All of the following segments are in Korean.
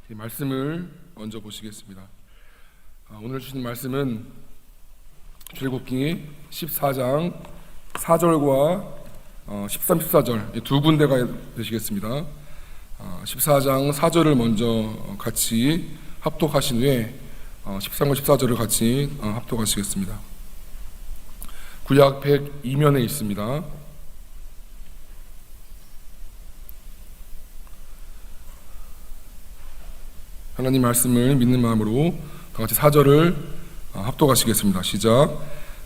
이 말씀을 먼저 보시겠습니다. 오늘 주신 말씀은 출애굽기 14장 4절과 13, 14절 두 군데가 되시겠습니다. 14장 4절을 먼저 같이 합독하신 후에 13과 14절을 같이 합독하시겠습니다. 구약 102면에 있습니다. 하나님 말씀을 믿는 마음으로 다 같이 4절을 합독하시겠습니다. 시작.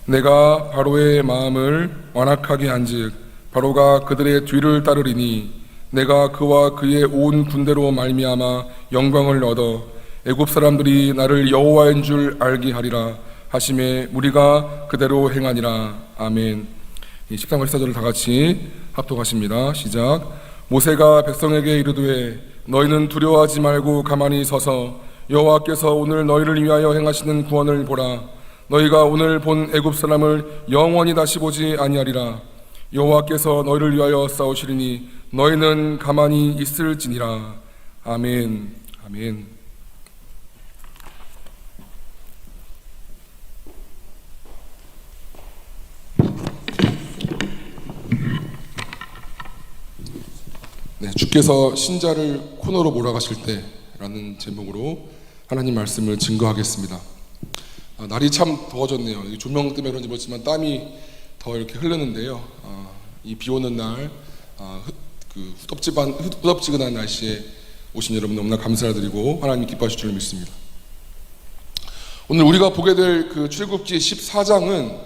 내가 바로의 마음을 완악하게 한즉 바로가 그들의 뒤를 따르리니 내가 그와 그의 온 군대로 말미암아 영광을 얻어 애굽 사람들이 나를 여호와인 줄 알게 하리라 하심에 우리가 그대로 행하니라. 아멘. 13과 14절을 다 같이 합독하십니다. 시작. 모세가 백성에게 이르되 너희는 두려워하지 말고 가만히 서서 여호와께서 오늘 너희를 위하여 행하시는 구원을 보라. 너희가 오늘 본 애굽 사람을 영원히 다시 보지 아니하리라. 여호와께서 너희를 위하여 싸우시리니 너희는 가만히 있을지니라. 아멘. 아멘. 네, 주께서 신자를 코너로 몰아가실 때라는 제목으로 하나님 말씀을 증거하겠습니다. 날이 참 더워졌네요. 조명 때문에 그런지 모르지만 땀이 더 이렇게 흐르는데요. 이 비 오는 날 후덥지근한 날씨에 오신 여러분 너무나 감사드리고 하나님 기뻐하실 줄 믿습니다. 오늘 우리가 보게 될 그 출애굽기 14장은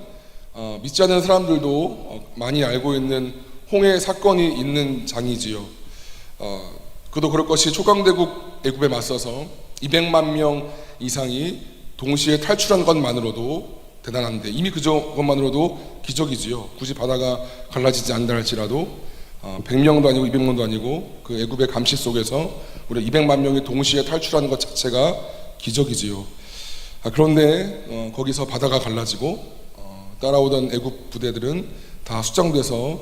믿지 않는 사람들도 많이 알고 있는 홍해 사건이 있는 장이지요. 그도 그럴 것이 초강대국 애굽에 맞서서 200만 명 이상이 동시에 탈출한 것만으로도 대단한데 이미 그것만으로도 기적이지요. 굳이 바다가 갈라지지 않는다 할지라도 100명도 아니고 200명도 아니고 그 애굽의 감시 속에서 우리 200만 명이 동시에 탈출하는 것 자체가 기적이지요. 그런데 거기서 바다가 갈라지고 따라오던 애굽 부대들은 다 수장돼서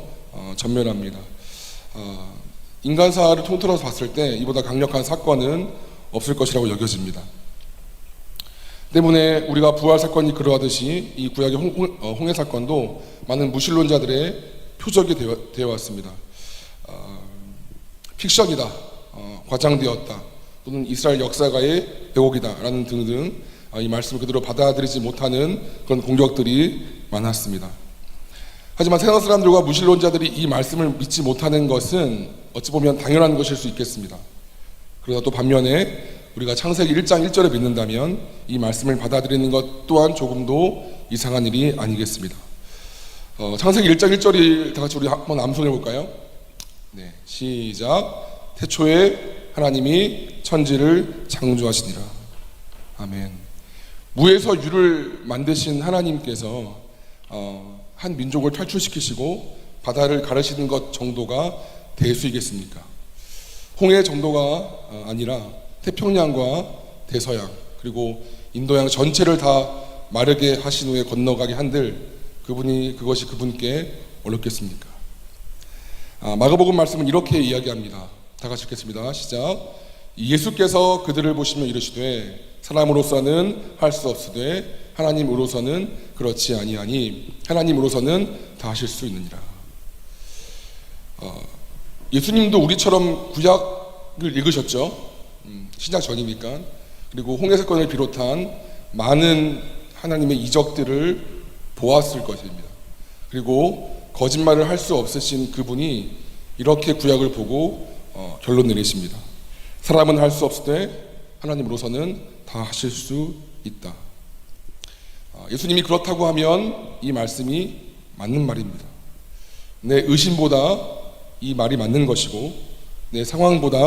전멸합니다. 인간사를 통틀어서 봤을 때 이보다 강력한 사건은 없을 것이라고 여겨집니다. 때문에 우리가 부활 사건이 그러하듯이 이 구약의 홍해 사건도 많은 무신론자들의 표적이 되어 왔습니다. 픽션이다, 과장되었다, 또는 이스라엘 역사가의 왜곡이다 라는 등등 이 말씀을 그대로 받아들이지 못하는 그런 공격들이 많았습니다. 하지만 세상 사람들과 무신론자들이 이 말씀을 믿지 못하는 것은 어찌 보면 당연한 것일 수 있겠습니다. 그러나 또 반면에 우리가 창세기 1장 1절을 믿는다면 이 말씀을 받아들이는 것 또한 조금도 이상한 일이 아니겠습니다. 창세기 1장 1절이 다 같이 우리 한번 암송해 볼까요? 네, 시작. 태초에 하나님이 천지를 창조하시니라. 아멘. 무에서 유를 만드신 하나님께서 한 민족을 탈출시키시고 바다를 가르시는 것 정도가 대수이겠습니까? 홍해 정도가 아니라 태평양과 대서양 그리고 인도양 전체를 다 마르게 하신 후에 건너가게 한들 그것이 그분께 어렵겠습니까? 마가복음 말씀은 이렇게 이야기합니다. 다 같이 읽겠습니다. 시작. 예수께서 그들을 보시며 이르시되 사람으로서는 할 수 없으되 하나님으로서는 그렇지 아니하니 하나님으로서는 다 하실 수 있느니라. 예수님도 우리처럼 구약을 읽으셨죠. 신약 전이니까. 그리고 홍해 사건을 비롯한 많은 하나님의 이적들을 보았을 것입니다. 그리고 거짓말을 할 수 없으신 그분이 이렇게 구약을 보고 결론 내리십니다. 사람은 할 수 없으되 하나님으로서는 다 하실 수 있다. 예수님이 그렇다고 하면 이 말씀이 맞는 말입니다. 내 의심보다 이 말이 맞는 것이고 내 상황보다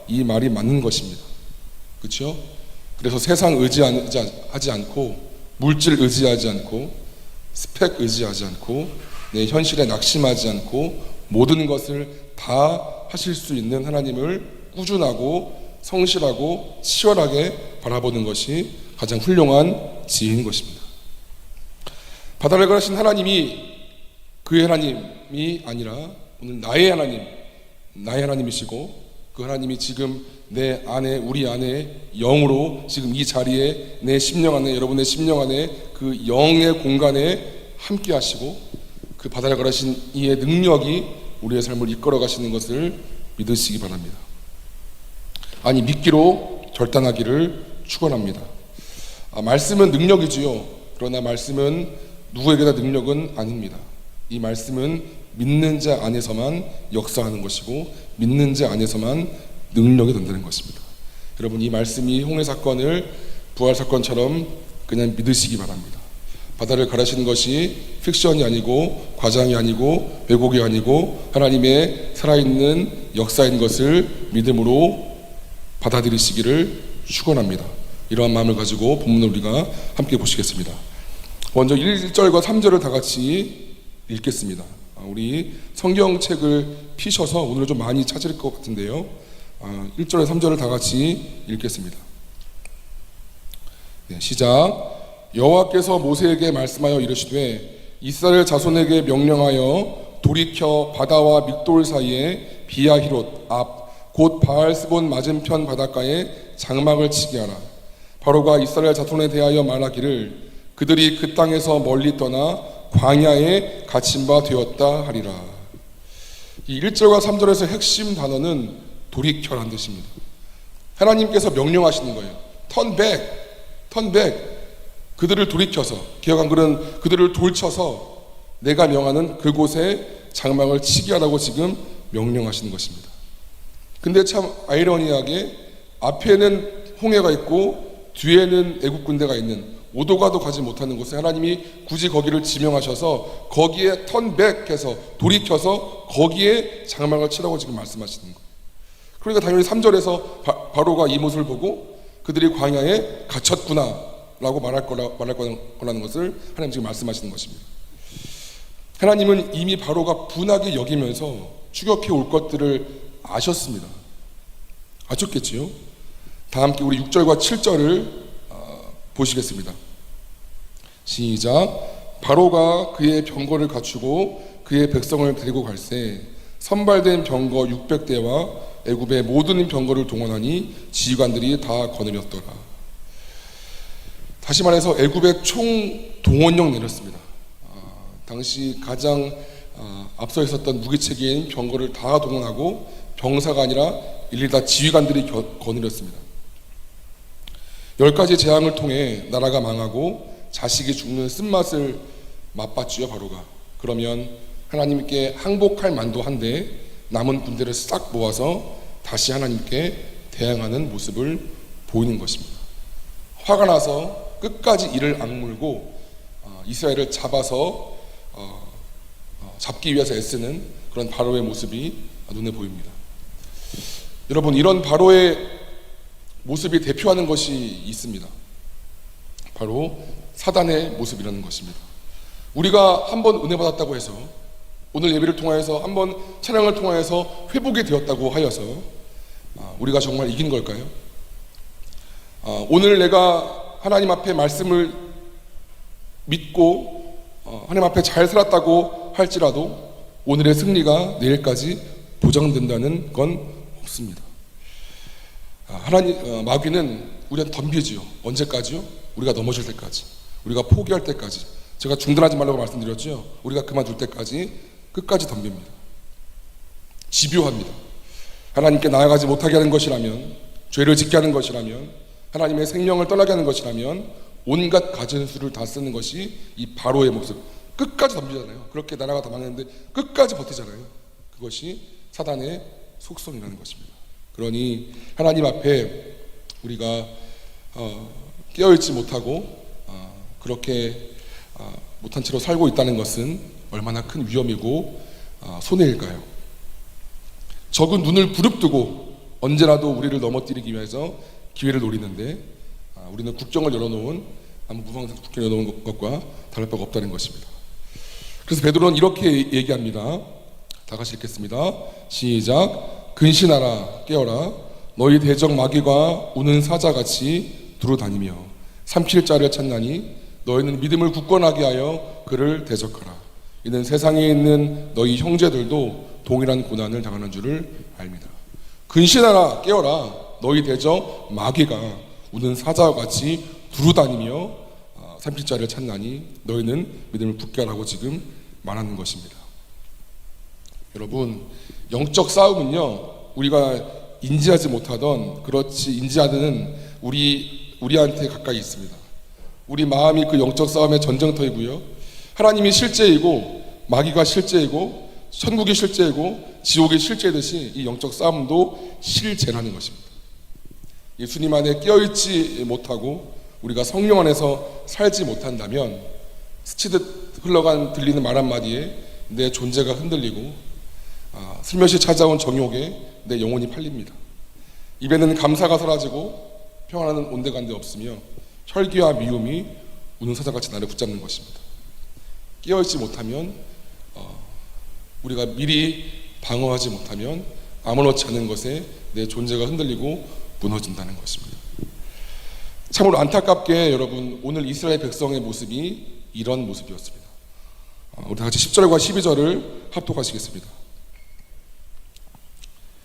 이 말이 맞는 것입니다. 그렇죠? 그래서 세상 의지하지 않고 물질 의지하지 않고 스펙 의지하지 않고 내 현실에 낙심하지 않고 모든 것을 다 하실 수 있는 하나님을 꾸준하고 성실하고 치열하게 바라보는 것이 가장 훌륭한 지혜인 것입니다. 바다를 가르신 하나님이 그의 하나님이 아니라 오늘 나의 하나님이시고 그 하나님이 지금 내 안에, 우리 안에 영으로 지금 이 자리에 내 심령 안에, 여러분의 심령 안에 그 영의 공간에 함께 하시고 그 바다를 가르신 이의 능력이 우리의 삶을 이끌어 가시는 것을 믿으시기 바랍니다. 아니, 믿기로 결단하기를 축원합니다. 말씀은 능력이지요. 그러나 말씀은 누구에게나 능력은 아닙니다. 이 말씀은 믿는 자 안에서만 역사하는 것이고 믿는 자 안에서만 능력이 된다는 것입니다. 여러분, 이 말씀이 홍해 사건을 부활 사건처럼 그냥 믿으시기 바랍니다. 바다를 가르치는 것이 픽션이 아니고 과장이 아니고 왜곡이 아니고 하나님의 살아있는 역사인 것을 믿음으로 받아들이시기를 축원합니다. 이러한 마음을 가지고 본문을 우리가 함께 보시겠습니다. 먼저 1절과 3절을 다 같이 읽겠습니다. 우리 성경책을 피셔서 오늘 좀 많이 찾을 것 같은데요. 1절과 3절을 다 같이 읽겠습니다. 네, 시작. 여호와께서 모세에게 말씀하여 이르시되 이스라엘 자손에게 명령하여 돌이켜 바다와 믹돌 사이에 비야히롯 앞 곧 바알스본 맞은편 바닷가에 장막을 치게 하라. 바로가 이스라엘 자손에 대하여 말하기를 그들이 그 땅에서 멀리 떠나 광야에 갇힌 바 되었다 하리라. 이 1절과 3절에서 핵심 단어는 돌이켜라는 뜻입니다. 하나님께서 명령하시는 거예요. Turn back, turn back. 그들을 돌이켜서, 기억 한글은 그들을 돌쳐서 내가 명하는 그곳에 장막을 치게 하라고 지금 명령하시는 것입니다. 근데 참 아이러니하게 앞에는 홍해가 있고 뒤에는 애국 군대가 있는 오도 가도 가지 못하는 곳에 하나님이 굳이 거기를 지명하셔서 거기에 턴백해서 돌이켜서 거기에 장막을 치라고 지금 말씀하시는 거예요. 그러니까 당연히 3절에서 바로가 이 모습을 보고 그들이 광야에 갇혔구나 라고 말할 거라는 것을 하나님 지금 말씀하시는 것입니다. 하나님은 이미 바로가 분하게 여기면서 추격해 올 것들을 아셨습니다. 아셨겠지요? 다 함께 우리 6절과 7절을 보시겠습니다. 시작. 바로가 그의 병거를 갖추고 그의 백성을 데리고 갈새 선발된 병거 600대와 애굽의 모든 병거를 동원하니 지휘관들이 다 거느렸더라. 다시 말해서 애굽의 총 동원령 내렸습니다. 당시 가장 앞서 있었던 무기체계인 병거를 다 동원하고 병사가 아니라 일일이 다 지휘관들이 거느렸습니다. 10가지 재앙을 통해 나라가 망하고 자식이 죽는 쓴맛을 맛봤지요, 바로가. 그러면 하나님께 항복할 만도 한데 남은 군대를 싹 모아서 다시 하나님께 대항하는 모습을 보이는 것입니다. 화가 나서 끝까지 이를 악물고 이스라엘을 잡아서 잡기 위해서 애쓰는 그런 바로의 모습이 눈에 보입니다. 여러분, 이런 바로의 모습이 대표하는 것이 있습니다. 바로 사단의 모습이라는 것입니다. 우리가 한번 은혜 받았다고 해서 오늘 예배를 통하여서 한번 찬양을 통하여서 회복이 되었다고 하여서 우리가 정말 이긴 걸까요? 오늘 내가 하나님 앞에 말씀을 믿고 하나님 앞에 잘 살았다고 할지라도 오늘의 승리가 내일까지 보장된다는 건 없습니다. 마귀는 우리한테 덤비지요. 언제까지요? 우리가 넘어질 때까지, 우리가 포기할 때까지. 제가 중단하지 말라고 말씀드렸죠. 우리가 그만둘 때까지 끝까지 덤빕니다. 집요합니다. 하나님께 나아가지 못하게 하는 것이라면, 죄를 짓게 하는 것이라면, 하나님의 생명을 떠나게 하는 것이라면 온갖 가진 수를 다 쓰는 것이 이 바로의 모습. 끝까지 덤비잖아요. 그렇게 나라가 다 망했는데 끝까지 버티잖아요. 그것이 사단의 속성이라는 것입니다. 그러니 하나님 앞에 우리가 깨어있지 못하고 그렇게 못한 채로 살고 있다는 것은 얼마나 큰 위험이고 손해일까요? 적은 눈을 부릅뜨고 언제라도 우리를 넘어뜨리기 위해서 기회를 노리는데 우리는 국경을 열어놓은 무방상 국경을 열어놓은 것과 다를 바가 없다는 것입니다. 그래서 베드로는 이렇게 얘기합니다. 다 같이 읽겠습니다. 시작. 근신하라, 깨어라. 너희 대적 마귀가 우는 사자같이 두루다니며 삼킬 자를 찾나니 너희는 믿음을 굳건하게 하여 그를 대적하라. 이는 세상에 있는 너희 형제들도 동일한 고난을 당하는 줄을 압니다. 근신하라 깨어라 너희 대적 마귀가 우는 사자와 같이 두루다니며 삼킬 자를 찾나니 너희는 믿음을 붙게 하라고 지금 말하는 것입니다. 여러분, 영적 싸움은요 우리가 인지하지 못하던 그렇지 인지하는 우리한테 가까이 있습니다. 우리 마음이 그 영적 싸움의 전쟁터이고요, 하나님이 실제이고 마귀가 실제이고 천국이 실제이고 지옥이 실제이듯이 이 영적 싸움도 실제라는 것입니다. 예수님 안에 깨어있지 못하고 우리가 성령 안에서 살지 못한다면 스치듯 흘러간 들리는 말 한마디에 내 존재가 흔들리고 슬며시 찾아온 정욕에 내 영혼이 팔립니다. 입에는 감사가 사라지고 평안은 온데간데 없으며 혈기와 미움이 우는 사자같이 나를 붙잡는 것입니다. 깨어있지 못하면 우리가 미리 방어하지 못하면 아무렇지 않은 것에 내 존재가 흔들리고 무너진다는 것입니다. 참으로 안타깝게 여러분, 오늘 이스라엘 백성의 모습이 이런 모습이었습니다. 우리 다 같이 10절과 12절을 합독하시겠습니다.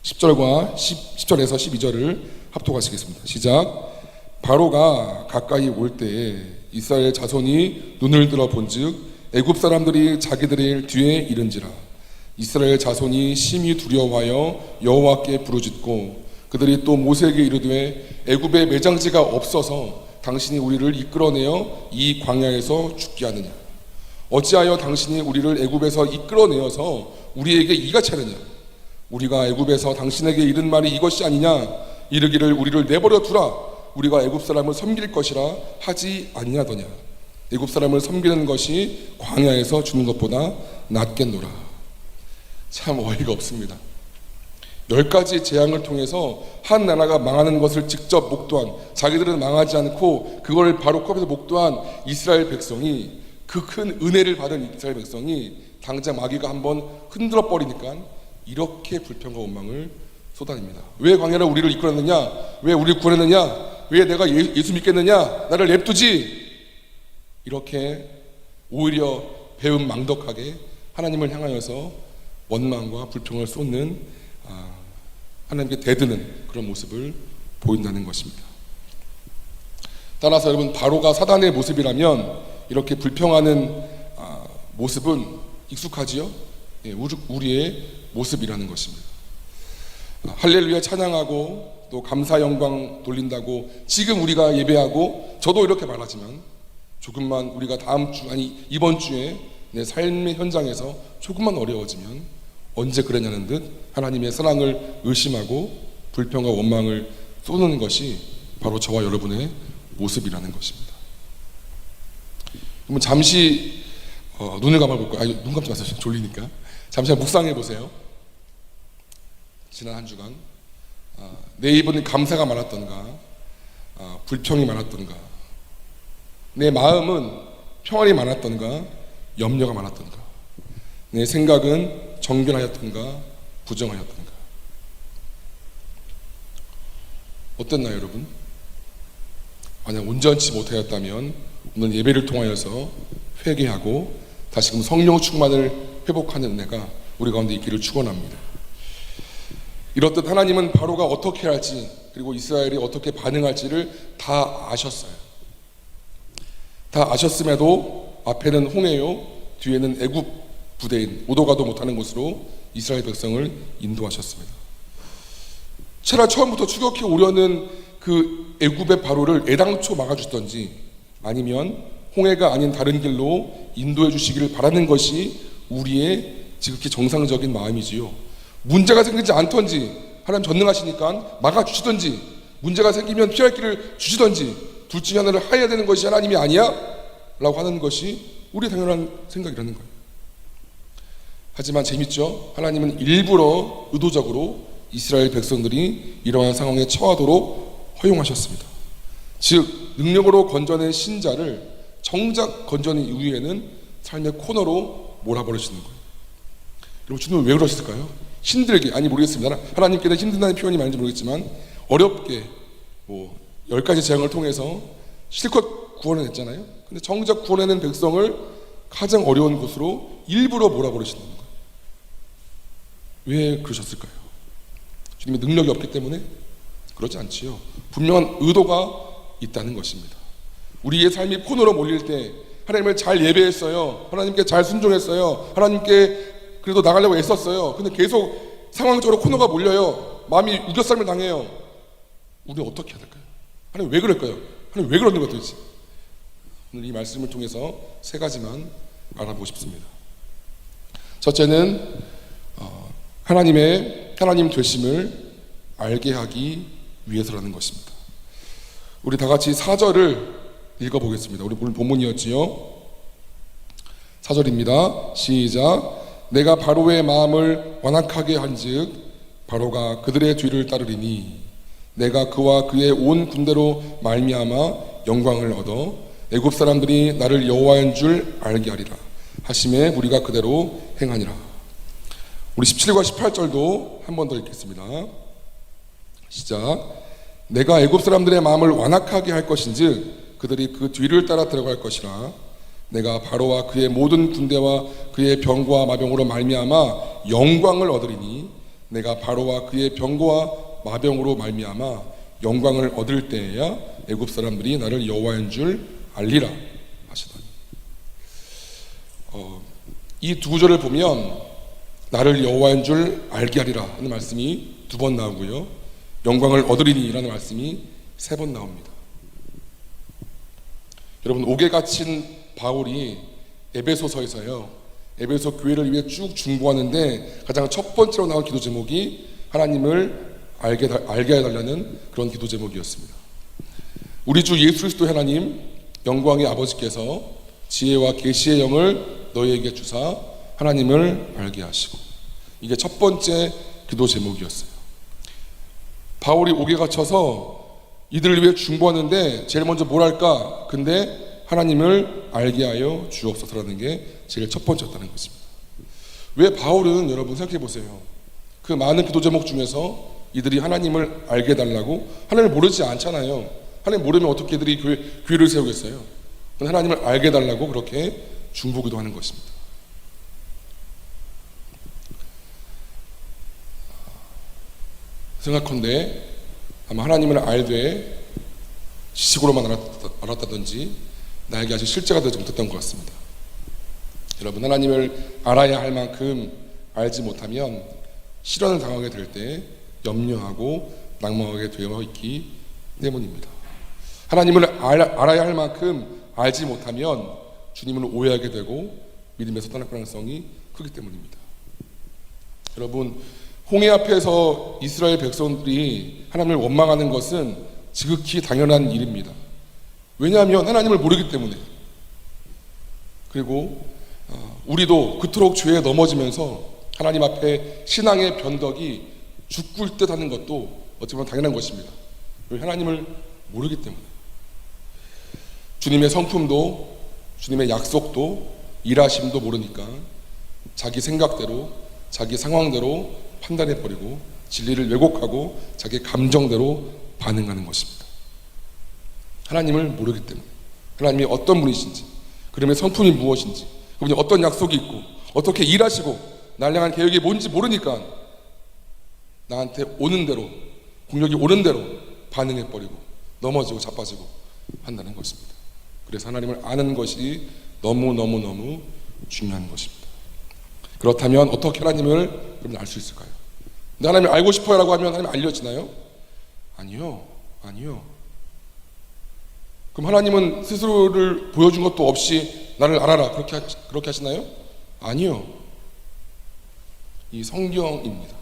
10절에서 12절을 합독하시겠습니다. 시작. 바로가 가까이 올 때에 이스라엘 자손이 눈을 들어 본즉 애굽 사람들이 자기들의 일 뒤에 이른지라. 이스라엘 자손이 심히 두려워하여 여호와께 부르짖고 그들이 또 모세에게 이르되 애굽에 매장지가 없어서 당신이 우리를 이끌어내어 이 광야에서 죽게 하느냐. 어찌하여 당신이 우리를 애굽에서 이끌어내어서 우리에게 이같이 하느냐. 우리가 애굽에서 당신에게 이른 말이 이것이 아니냐. 이르기를 우리를 내버려 두라. 우리가 애굽 사람을 섬길 것이라 하지 아니하더냐. 애굽 사람을 섬기는 것이 광야에서 죽는 것보다 낫겠노라. 참 어이가 없습니다. 10가지 재앙을 통해서 한 나라가 망하는 것을 직접 목도한, 자기들은 망하지 않고 그걸 바로 컵에서 목도한 이스라엘 백성이, 그 큰 은혜를 받은 이스라엘 백성이 당장 마귀가 한번 흔들어 버리니까 이렇게 불평과 원망을 쏟아냅니다. 왜 광야를 우리를 이끌었느냐? 왜 우리를 구원했느냐? 왜 내가 예수 믿겠느냐? 나를 냅두지? 이렇게 오히려 배은망덕하게 하나님을 향하여서 원망과 불평을 쏟는, 하나님께 대드는 그런 모습을 보인다는 것입니다. 따라서 여러분, 바로가 사단의 모습이라면 이렇게 불평하는 모습은 익숙하지요? 우리의 모습이라는 것입니다. 할렐루야 찬양하고 또 감사 영광 돌린다고 지금 우리가 예배하고, 저도 이렇게 말하지만 조금만 우리가 이번 주에 내 삶의 현장에서 조금만 어려워지면 언제 그랬냐는 듯 하나님의 사랑을 의심하고 불평과 원망을 쏟는 것이 바로 저와 여러분의 모습이라는 것입니다. 그러면 잠시 눈을 감아볼 거예요. 눈 감지 마세요. 졸리니까. 잠시 묵상해 보세요. 지난 한 주간 내 입은 감사가 많았던가, 불평이 많았던가, 내 마음은 평안이 많았던가, 염려가 많았던가, 내 생각은 정결하였던가, 부정하였던가. 어땠나요, 여러분? 만약 온전치 못하였다면 오늘 예배를 통하여서 회개하고 다시금 성령 충만을 회복하는 은혜가 우리 가운데 있기를 축원합니다. 이렇듯 하나님은 바로가 어떻게 할지, 그리고 이스라엘이 어떻게 반응할지를 다 아셨어요. 다 아셨음에도 앞에는 홍해요, 뒤에는 애굽 부대인, 오도 가도 못하는 곳으로 이스라엘 백성을 인도하셨습니다. 차라리 처음부터 추격해 오려는 그 애굽의 바로를 애당초 막아주던지, 아니면 홍해가 아닌 다른 길로 인도해 주시기를 바라는 것이 우리의 지극히 정상적인 마음이지요. 문제가 생기지 않던지 하나님 전능하시니까 막아주시던지, 문제가 생기면 피할 길을 주시던지, 둘 중에 하나를 해야 되는 것이 하나님이 아니야? 라고 하는 것이 우리의 당연한 생각이라는 거예요. 하지만 재밌죠? 하나님은 일부러 의도적으로 이스라엘 백성들이 이러한 상황에 처하도록 허용하셨습니다. 즉 능력으로 건져낸 신자를 정작 건져낸 이후에는 삶의 코너로 몰아버리시는 거예요. 여러분, 주님은 왜 그러셨을까요? 힘들게, 아니 모르겠습니다. 하나님께는 힘든다는 표현이 많은지 모르겠지만 어렵게 10가지 재앙을 통해서 실컷 구원을 했잖아요. 근데 정작 구원해낸 백성을 가장 어려운 곳으로 일부러 몰아버리시는 거예요. 왜 그러셨을까요? 주님의 능력이 없기 때문에? 그렇지 않지요. 분명한 의도가 있다는 것입니다. 우리의 삶이 코너로 몰릴 때 하나님을 잘 예배했어요. 하나님께 잘 순종했어요. 하나님께 그래도 나가려고 애썼어요. 근데 계속 상황적으로 코너가 몰려요. 마음이 우겨싸움을 당해요. 우리는 어떻게 해야 될까요? 하나님 왜 그럴까요? 하나님 왜 그러는 것들지? 오늘 이 말씀을 통해서 세 가지만 알아보고 싶습니다. 첫째는 하나님 되심을 알게 하기 위해서라는 것입니다. 우리 다 같이 4절을 읽어보겠습니다. 우리 오늘 본문이었지요. 4절입니다. 시작. 내가 바로의 마음을 완악하게 한즉 바로가 그들의 뒤를 따르리니 내가 그와 그의 온 군대로 말미암아 영광을 얻어 애굽 사람들이 나를 여호와인 줄 알게 하리라 하심에 우리가 그대로 행하니라. 우리 17과 18절도 한 번 더 읽겠습니다. 시작. 내가 애굽 사람들의 마음을 완악하게 할 것인즉 그들이 그 뒤를 따라 들어갈 것이라. 내가 바로와 그의 모든 군대와 그의 병거와 마병으로 말미암아 영광을 얻으리니 내가 바로와 그의 병거와 마병으로 말미암아 영광을 얻을 때에야 애굽 사람들이 나를 여호와인 줄 알리라 하시더니, 이 두 구절을 보면 나를 여호와인 줄 알게 하리라 하는 말씀이 두 번 나오고요, 영광을 얻으리니 라는 말씀이 세 번 나옵니다. 여러분, 옥에 갇힌 바울이 에베소서에서요, 에베소 교회를 위해 쭉 중보하는데 가장 첫 번째로 나온 기도 제목이 하나님을 알게 해달라는 그런 기도 제목이었습니다. 우리 주 예수 그리스도 하나님 영광의 아버지께서 지혜와 계시의 영을 너희에게 주사 하나님을 알게 하시고, 이게 첫 번째 기도 제목이었어요. 바울이 옥에 갇혀서 이들을 위해 중보하는데 제일 먼저 뭘 할까? 근데 하나님을 알게 하여 주옵소서라는 게 제일 첫 번째였다는 것입니다. 왜 바울은, 여러분 생각해 보세요, 그 많은 기도 제목 중에서 이들이 하나님을 알게 해달라고, 하나님을 모르지 않잖아요. 하나님 모르면 어떻게 이들이 교회를 세우겠어요? 하나님을 알게 해달라고 그렇게 중보기도 하는 것입니다. 생각컨대 아마 하나님을 알되 지식으로만 알았다든지 나에게 아직 실제가 되지 못했던 것 같습니다. 여러분, 하나님을 알아야 할 만큼 알지 못하면 시련을 당하게 될 때 염려하고 낭망하게 되어 있기 때문입니다. 하나님을 알아야 할 만큼 알지 못하면 주님을 오해하게 되고 믿음에서 떠날 가능성이 크기 때문입니다. 여러분, 홍해 앞에서 이스라엘 백성들이 하나님을 원망하는 것은 지극히 당연한 일입니다. 왜냐하면 하나님을 모르기 때문에. 그리고 우리도 그토록 죄에 넘어지면서 하나님 앞에 신앙의 변덕이 죽을 듯 하는 것도 어찌 보면 당연한 것입니다. 하나님을 모르기 때문에. 주님의 성품도, 주님의 약속도, 일하심도 모르니까 자기 생각대로, 자기 상황대로 판단해버리고 진리를 왜곡하고 자기 감정대로 반응하는 것입니다. 하나님을 모르기 때문에. 하나님이 어떤 분이신지, 그러면 성품이 무엇인지, 그분이 어떤 약속이 있고 어떻게 일하시고 나를 향한 계획이 뭔지 모르니까 나한테 오는 대로, 공격이 오는 대로 반응해버리고 넘어지고 자빠지고 한다는 것입니다. 그래서 하나님을 아는 것이 너무너무너무 중요한 것입니다. 그렇다면 어떻게 하나님을 그럼 알 수 있을까요? 근데 하나님을 알고 싶어요 라고 하면 하나님 알려지나요? 아니요. 그럼 하나님은 스스로를 보여준 것도 없이 나를 알아라 그렇게 하시나요? 아니요. 이 성경입니다.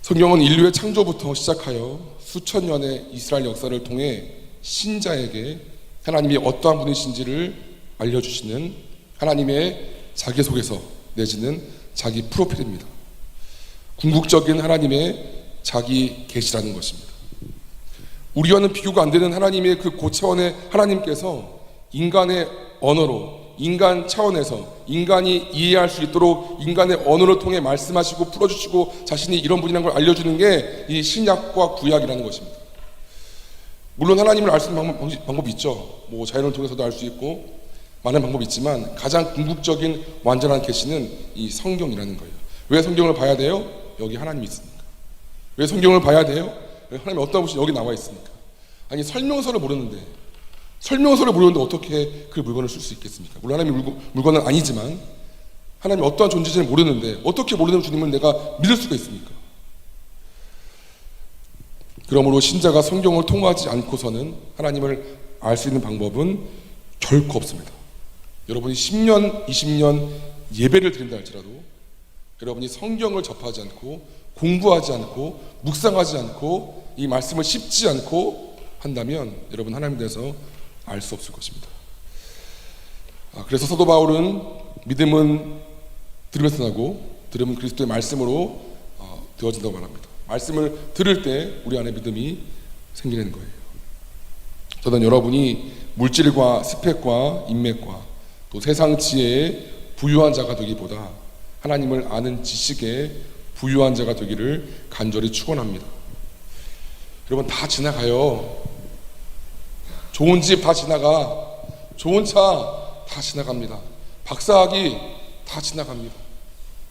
성경은 인류의 창조부터 시작하여 수천 년의 이스라엘 역사를 통해 신자에게 하나님이 어떠한 분이신지를 알려주시는 하나님의 자기소개서 내지는 자기 프로필입니다. 궁극적인 하나님의 자기 계시라는 것입니다. 우리와는 비교가 안 되는 하나님의 그 고차원의 하나님께서 인간의 언어로, 인간 차원에서 인간이 이해할 수 있도록 인간의 언어를 통해 말씀하시고 풀어주시고 자신이 이런 분이라는 걸 알려주는 게 이 신약과 구약이라는 것입니다. 물론 하나님을 알 수 있는 방법이 있죠. 뭐 자연을 통해서도 알 수 있고 많은 방법이 있지만 가장 궁극적인 완전한 계시는 이 성경이라는 거예요. 왜 성경을 봐야 돼요? 여기 하나님이 있으니까. 왜 성경을 봐야 돼요? 하나님이 어떤 분이 여기 나와 있으니까. 아니 설명서를 모르는데 어떻게 그 물건을 쓸 수 있겠습니까? 물론 하나님의 물건은 아니지만 하나님이 어떠한 존재인지 모르는데 어떻게 모르는 주님을 내가 믿을 수가 있습니까? 그러므로 신자가 성경을 통하지 않고서는 하나님을 알 수 있는 방법은 결코 없습니다. 여러분이 10년, 20년 예배를 드린다 할지라도 여러분이 성경을 접하지 않고 공부하지 않고 묵상하지 않고 이 말씀을 씹지 않고 한다면 여러분 하나님에 대해서 알 수 없을 것입니다. 그래서 사도 바울은 믿음은 들으면서 나고 들으면 그리스도의 말씀으로 되어진다고 말합니다. 말씀을 들을 때 우리 안에 믿음이 생기는 거예요. 저는 여러분이 물질과 스펙과 인맥과 또 세상 지혜에 부유한 자가 되기보다 하나님을 아는 지식에 부유한 자가 되기를 간절히 축원합니다. 여러분 다 지나가요. 좋은 집 다 지나가. 좋은 차 다 지나갑니다. 박사학위 다 지나갑니다.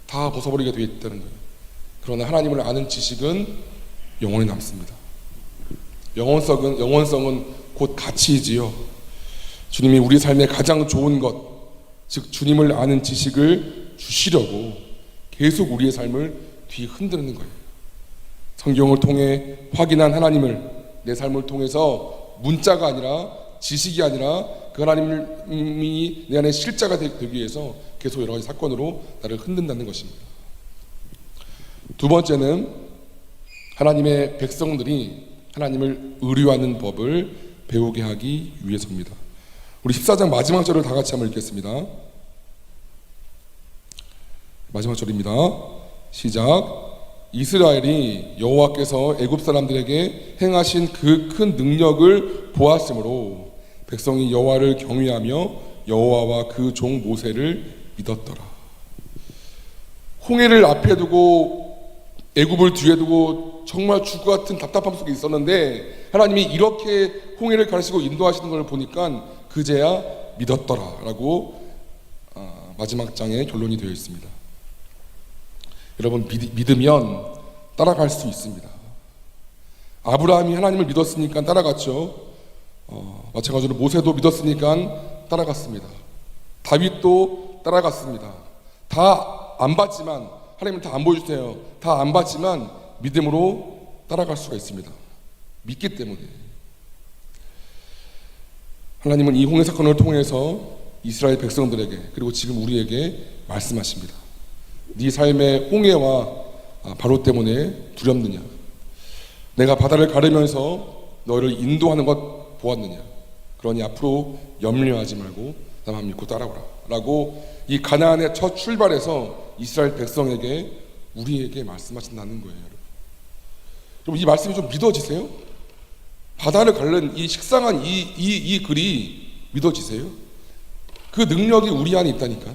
다 벗어버리게 되어 있다는 거예요. 그러나 하나님을 아는 지식은 영원히 남습니다. 영원성은 곧 가치이지요. 주님이 우리 삶의 가장 좋은 것, 즉 주님을 아는 지식을 주시려고 계속 우리의 삶을 뒤흔드는 거예요. 성경을 통해 확인한 하나님을 내 삶을 통해서 문자가 아니라 지식이 아니라 그 하나님이 내 안에 실자가 되기 위해서 계속 여러 가지 사건으로 나를 흔든다는 것입니다. 두 번째는 하나님의 백성들이 하나님을 의뢰하는 법을 배우게 하기 위해서입니다. 우리 14장 마지막 절을 다 같이 한번 읽겠습니다. 마지막 절입니다. 시작. 이스라엘이 여호와께서 애굽 사람들에게 행하신 그 큰 능력을 보았으므로 백성이 여호와를 경외하며 여호와와 그 종 모세를 믿었더라. 홍해를 앞에 두고 애굽을 뒤에 두고 정말 죽을 것 같은 답답함 속에 있었는데 하나님이 이렇게 홍해를 가르치고 인도하시는 걸 보니까 그제야 믿었더라라고 마지막 장의 결론이 되어 있습니다. 여러분 믿으면 따라갈 수 있습니다. 아브라함이 하나님을 믿었으니까 따라갔죠. 마찬가지로 모세도 믿었으니까 따라갔습니다. 다윗도 따라갔습니다. 다 안 봤지만 하나님은 다 안 보여주세요. 다 안 봤지만 믿음으로 따라갈 수가 있습니다. 믿기 때문에. 하나님은 이 홍해 사건을 통해서 이스라엘 백성들에게 그리고 지금 우리에게 말씀하십니다. 네 삶의 홍해와 바로 때문에 두렵느냐? 내가 바다를 가르면서 너를 인도하는 것 보았느냐? 그러니 앞으로 염려하지 말고 나만 믿고 따라오라 라고 이 가나안의 첫 출발에서 이스라엘 백성에게 우리에게 말씀하신다는 거예요. 여러분 이 말씀이 좀 믿어지세요? 바다를 가른 이 식상한 이 글이 믿어지세요? 그 능력이 우리 안에 있다니까.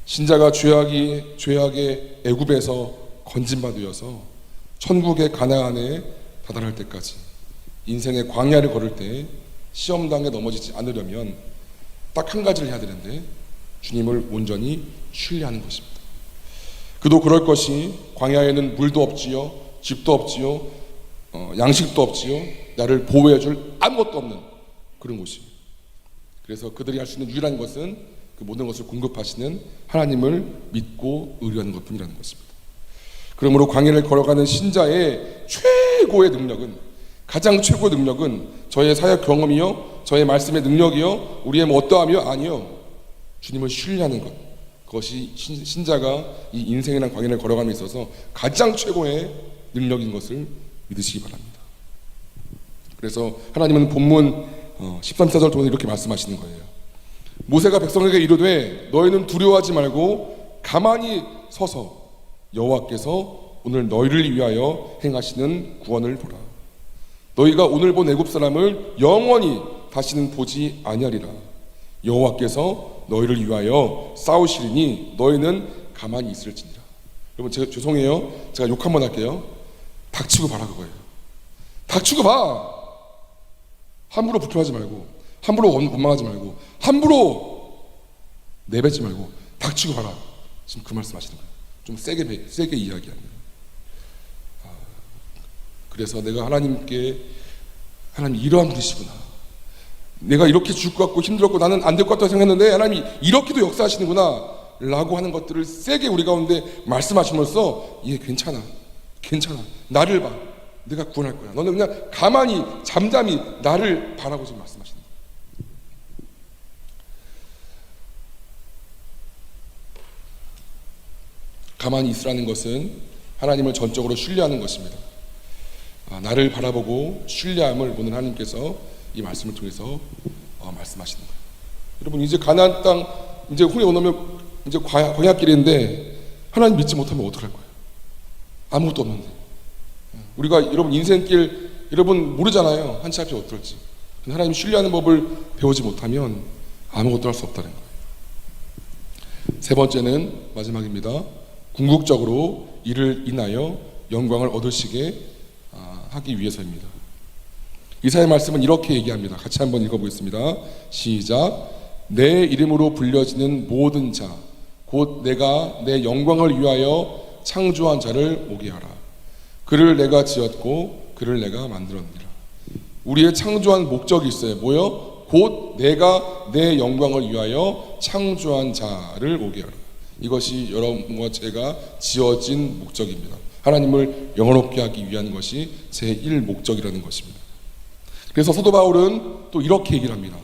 신자가 죄악의 애굽에서 건진받으어서 천국의 가나안에 다다를 때까지 인생의 광야를 걸을 때 시험당에 넘어지지 않으려면 딱 한 가지를 해야 되는데 주님을 온전히 신뢰하는 것입니다. 그도 그럴 것이 광야에는 물도 없지요, 집도 없지요, 양식도 없지요, 나를 보호해줄 아무것도 없는 그런 곳이에요. 그래서 그들이 할 수 있는 유일한 것은 그 모든 것을 공급하시는 하나님을 믿고 의뢰하는 것뿐이라는 것입니다. 그러므로 광야를 걸어가는 신자의 최고의 능력은, 가장 최고의 능력은 저의 사역 경험이요, 저의 말씀의 능력이요, 우리의 뭐 어떠함이요? 아니요. 주님을 신뢰하는 것. 그것이 신자가 이 인생이라는 광야를 걸어감에 있어서 가장 최고의 능력인 것을 믿으시기 바랍니다. 그래서 하나님은 본문 13, 14절 통해서 이렇게 말씀하시는 거예요. 모세가 백성에게 이르되 너희는 두려워하지 말고 가만히 서서 여호와께서 오늘 너희를 위하여 행하시는 구원을 보라. 너희가 오늘 본 애굽 사람을 영원히 다시는 보지 아니하리라. 여호와께서 너희를 위하여 싸우시리니 너희는 가만히 있을지니라. 여러분 제가 죄송해요. 제가 욕 한번 할게요. 닥치고 봐라 그거예요. 닥치고 봐. 함부로 불평하지 말고, 함부로 원망하지 말고, 함부로 내뱉지 말고 닥치고 봐라. 지금 그 말씀하시는 거예요. 좀 세게 이야기하면. 그래서 내가 하나님께 하나님 이러한 분이시구나. 내가 이렇게 죽을 것 같고 힘들었고 나는 안 될 것 같다고 생각했는데 하나님이 이렇게도 역사하시는구나 라고 하는 것들을 세게 우리 가운데 말씀하심으로써 괜찮아 나를 봐, 내가 구원할 거야, 너는 그냥 가만히 잠잠히 나를 바라고 지금 말씀하시는 거예요. 가만히 있으라는 것은 하나님을 전적으로 신뢰하는 것입니다. 나를 바라보고 신뢰함을 오늘 하나님께서 이 말씀을 통해서 말씀하시는 거예요. 여러분, 이제 가나안 땅 이제 후에 오면 이제 광야길인데 하나님 믿지 못하면 어떡할 거예요? 아무것도 없는데. 우리가 여러분 인생길 여러분 모르잖아요. 한치 앞이 어떨지. 하나님 신뢰하는 법을 배우지 못하면 아무것도 할 수 없다는 거예요. 세 번째는 마지막입니다. 궁극적으로 이를 인하여 영광을 얻으시게 하기 위해서입니다. 이사야의 말씀은 이렇게 얘기합니다. 같이 한번 읽어보겠습니다. 시작. 내 이름으로 불려지는 모든 자 곧 내가 내 영광을 위하여 창조한 자를 오게 하라. 그를 내가 지었고 그를 내가 만들었느니라. 우리의 창조한 목적이 있어요. 뭐요? 곧 내가 내 영광을 위하여 창조한 자를 오게 하라. 이것이 여러분과 제가 지어진 목적입니다. 하나님을 영원롭게 하기 위한 것이 제1 목적이라는 것입니다. 그래서 사도 바울은 또 이렇게 얘기를 합니다.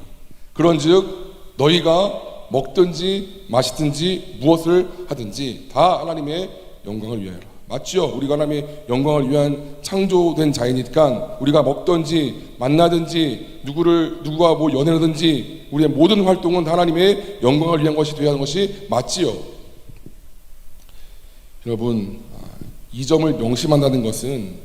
그런즉 너희가 먹든지 마시든지 무엇을 하든지 다 하나님의 영광을 위하여라. 맞죠? 우리가 하나님의 영광을 위한 창조된 자이니까 우리가 먹든지 만나든지 누구와 뭐 연애를 하든지 우리의 모든 활동은 하나님의 영광을 위한 것이 되어야 하는 것이 맞지요. 여러분, 이 점을 명심한다는 것은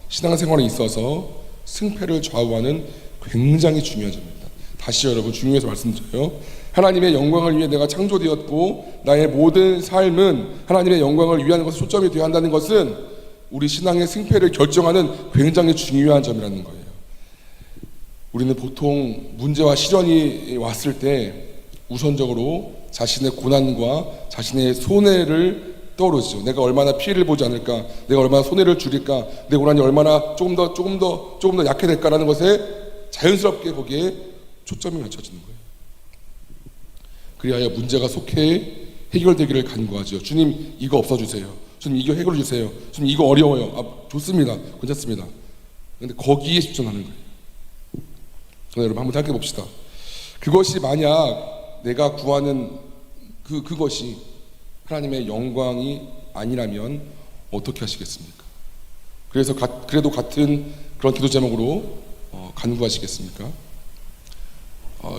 신앙생활에 있어서 승패를 좌우하는 굉장히 중요한 점입니다. 다시 여러분 중요해서 말씀드려요. 하나님의 영광을 위해 내가 창조되었고 나의 모든 삶은 하나님의 영광을 위한 것에 초점이 되어야 한다는 것은 우리 신앙의 승패를 결정하는 굉장히 중요한 점이라는 거예요. 우리는 보통 문제와 시련이 왔을 때 우선적으로 자신의 고난과 자신의 손해를 떠오르죠. 내가 얼마나 피해를 보지 않을까, 내가 얼마나 손해를 줄일까, 내 고난이 얼마나 조금 더 약해질까라는 것에 자연스럽게 거기에 초점이 맞춰지는 거예요. 그리하여 문제가 속해 해결되기를 간구하죠. 주님 이거 없어주세요. 주님 이거 해결해 주세요. 주님 이거 어려워요. 좋습니다. 괜찮습니다. 그런데 거기에 집중하는 거예요. 여러분 한번 생각해 봅시다. 그것이 만약 내가 구하는 그것이 하나님의 영광이 아니라면 어떻게 하시겠습니까? 그래서 그래도 같은 그런 기도 제목으로 간구하시겠습니까?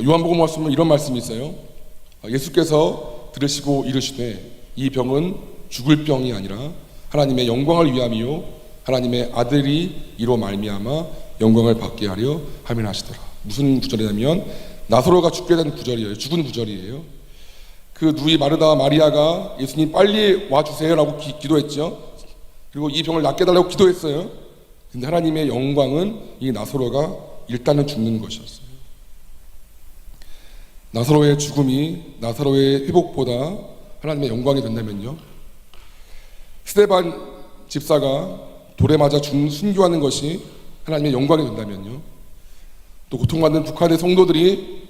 요한복음 말씀은 이런 말씀이 있어요. 예수께서 들으시고 이르시되 이 병은 죽을 병이 아니라 하나님의 영광을 위함이요 하나님의 아들이 이로 말미암아 영광을 받게 하려 함이라 하시더라. 무슨 구절이냐면 나사로가 죽게 된 구절이에요. 죽은 구절이에요. 그 누이 마르다와 마리아가 예수님 빨리 와주세요라고 기도했죠. 그리고 이 병을 낫게 해달라고 기도했어요. 근데 하나님의 영광은 이 나사로가 일단은 죽는 것이었어요. 나사로의 죽음이 나사로의 회복보다 하나님의 영광이 된다면요, 스데반 집사가 돌에 맞아 순교하는 것이 하나님의 영광이 된다면요, 또 고통받는 북한의 성도들이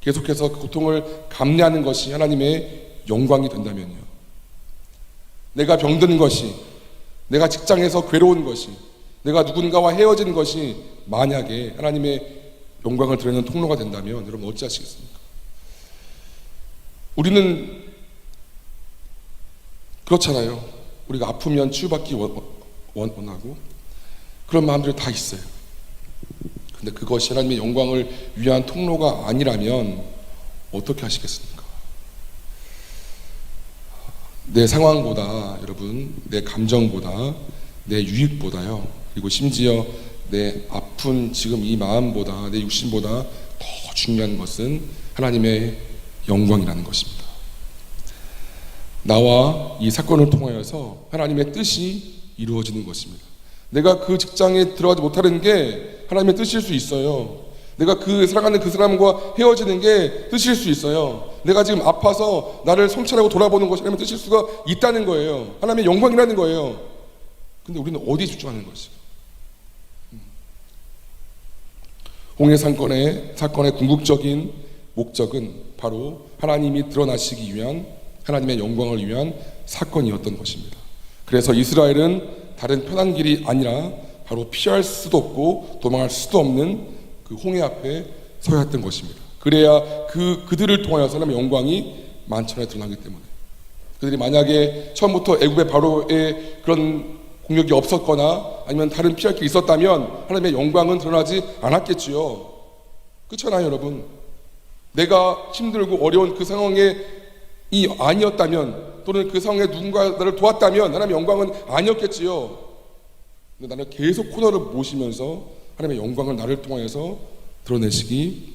계속해서 그 고통을 감내하는 것이 하나님의 영광이 된다면요, 내가 병든 것이, 내가 직장에서 괴로운 것이, 내가 누군가와 헤어진 것이 만약에 하나님의 영광을 드리는 통로가 된다면 여러분 어찌하시겠습니까? 우리는 그렇잖아요. 우리가 아프면 치유받기 원하고 그런 마음들이 다 있어요. 근데 그것이 하나님의 영광을 위한 통로가 아니라면 어떻게 하시겠습니까? 내 상황보다 여러분, 내 감정보다, 내 유익보다요, 그리고 심지어 내 아픈 지금 이 마음보다, 내 육신보다 더 중요한 것은 하나님의 영광이라는 것입니다. 나와 이 사건을 통하여서 하나님의 뜻이 이루어지는 것입니다. 내가 그 직장에 들어가지 못하는 게 하나님의 뜻일 수 있어요. 내가 그 사랑하는 그 사람과 헤어지는 게 뜻일 수 있어요. 내가 지금 아파서 나를 성찰하고 돌아보는 것이 하나님의 뜻일 수가 있다는 거예요. 하나님의 영광이라는 거예요. 근데 우리는 어디에 집중하는 것이죠? 홍해 사건의 궁극적인 목적은 바로 하나님이 드러나시기 위한, 하나님의 영광을 위한 사건이었던 것입니다. 그래서 이스라엘은 다른 편한 길이 아니라 바로 피할 수도 없고 도망할 수도 없는 그 홍해 앞에 서야 했던 것입니다. 그래야 그들을 통하여서 하나님의 영광이 만천하에 드러나기 때문에, 그들이 만약에 처음부터 애굽의 바로의 그런 공격이 없었거나 아니면 다른 피할 길이 있었다면 하나님의 영광은 드러나지 않았겠지요. 그렇잖아요, 여러분. 내가 힘들고 어려운 그 상황이 아니었다면, 또는 그 상황에 누군가 나를 도왔다면 하나님의 영광은 아니었겠지요. 근데 나는 계속 코너를 모시면서 하나님의 영광을 나를 통하여서 드러내시기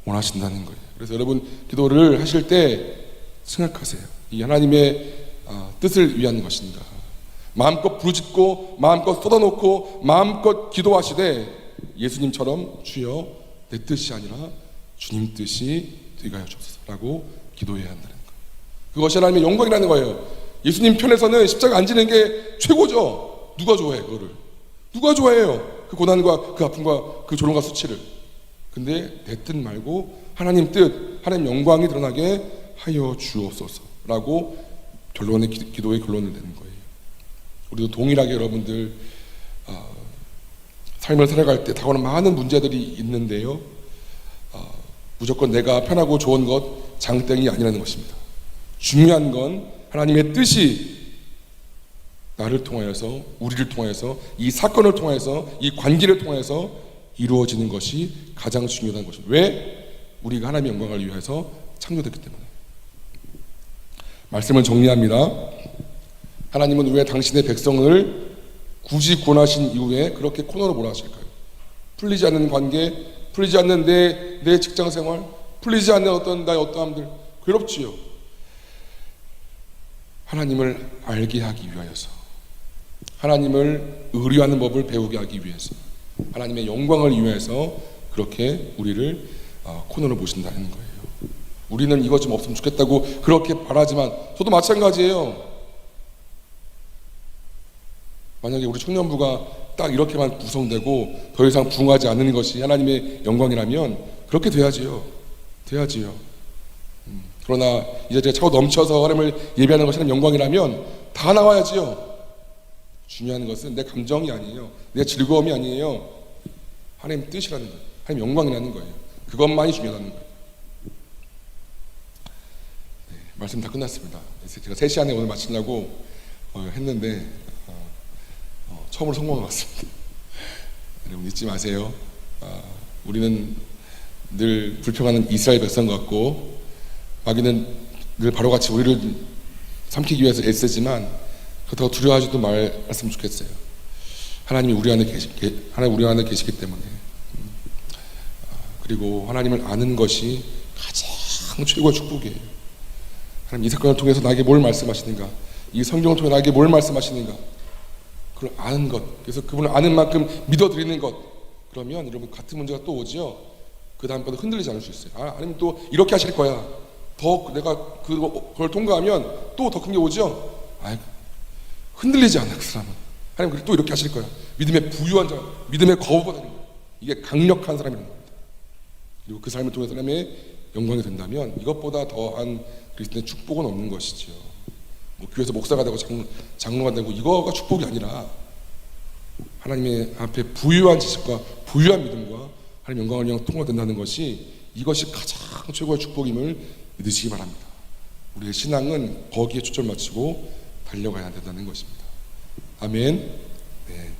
원하신다는 거예요. 그래서 여러분 기도를 하실 때 생각하세요. 이 하나님의 뜻을 위한 것인가? 마음껏 부르짖고 마음껏 쏟아놓고 마음껏 기도하시되 예수님처럼 주여 내 뜻이 아니라 주님 뜻이 되게 하여 주옵소서라고 기도해야 한다는 거예요. 그것이 하나님의 영광이라는 거예요. 예수님 편에서는 십자가 안 지는 게 최고죠. 누가 좋아해 그거를? 누가 좋아해요? 그 고난과 그 아픔과 그 조롱과 수치를. 근데 내 뜻 말고 하나님 뜻, 하나님 영광이 드러나게 하여 주옵소서라고 결론의 기도의 결론을 내는 거예요. 우리도 동일하게 여러분들 삶을 살아갈 때 다가오는 많은 문제들이 있는데요, 무조건 내가 편하고 좋은 것 장땡이 아니라는 것입니다. 중요한 건 하나님의 뜻이 나를 통하여서, 우리를 통하여서, 이 사건을 통하여서, 이 관계를 통하여서 이루어지는 것이 가장 중요한 것입니다. 왜? 우리가 하나님의 영광을 위해서 창조됐기 때문에. 말씀을 정리합니다. 하나님은 왜 당신의 백성을 굳이 구원하신 이후에 그렇게 코너로 몰아하실까요? 풀리지 않는 관계, 풀리지 않는 내 직장 생활, 풀리지 않는 어떤 나의 어떠함들, 괴롭지요. 하나님을 알게 하기 위하여서, 하나님을 의뢰하는 법을 배우게 하기 위해서, 하나님의 영광을 위해서 그렇게 우리를 코너로 모신다는 거예요. 우리는 이것 좀 없으면 좋겠다고 그렇게 바라지만, 저도 마찬가지예요. 만약에 우리 청년부가 딱 이렇게만 구성되고 더 이상 부응하지 않는 것이 하나님의 영광이라면 그렇게 돼야지요. 그러나 이 자리에 차고 넘쳐서 하나님을 예배하는 것이 하나님의 영광이라면 다 나와야지요. 중요한 것은 내 감정이 아니에요. 내 즐거움이 아니에요. 하나님 뜻이라는 거예요. 하나님 영광이라는 거예요. 그것만이 중요하다는 거예요. 네, 말씀 다 끝났습니다. 제가 3시 안에 오늘 마치려고 했는데 처음으로 성공한 것 같습니다. 여러분 잊지 마세요. 우리는 늘 불평하는 이스라엘 백성 같고, 마귀는 늘 바로같이 우리를 삼키기 위해서 애쓰지만 그렇다고 두려워하지도 말았으면 좋겠어요. 하나님이 우리 안에 계시기 때문에. 그리고 하나님을 아는 것이 가장 최고의 축복이에요. 하나님 이 사건을 통해서 나에게 뭘 말씀하시는가, 이 성경을 통해 나에게 뭘 말씀하시는가, 그걸 아는 것, 그래서 그분을 아는 만큼 믿어드리는 것. 그러면 여러분 같은 문제가 또 오지요. 그 다음번에 흔들리지 않을 수 있어요. 하나님 또 이렇게 하실 거야. 더 내가 그걸 통과하면 또 더 큰 게 오죠. 흔들리지 않아 그 사람은. 하나님 또 이렇게 하실 거야. 믿음의 부유한 자, 믿음의 거부가 되는 거예요. 이게 강력한 사람이라는 겁니다. 그리고 그 삶을 통해서 하나님의 영광이 된다면 이것보다 더한 그리스도의 축복은 없는 것이지요. 뭐 교회에서 목사가 되고 장로가 되고 이거가 축복이 아니라 하나님의 앞에 부유한 지식과 부유한 믿음과 하나님 영광을 위한 통과된다는 것이, 이것이 가장 최고의 축복임을 믿으시기 바랍니다. 우리의 신앙은 거기에 초점을 맞추고 달려가야 된다는 것입니다. 아멘. 네.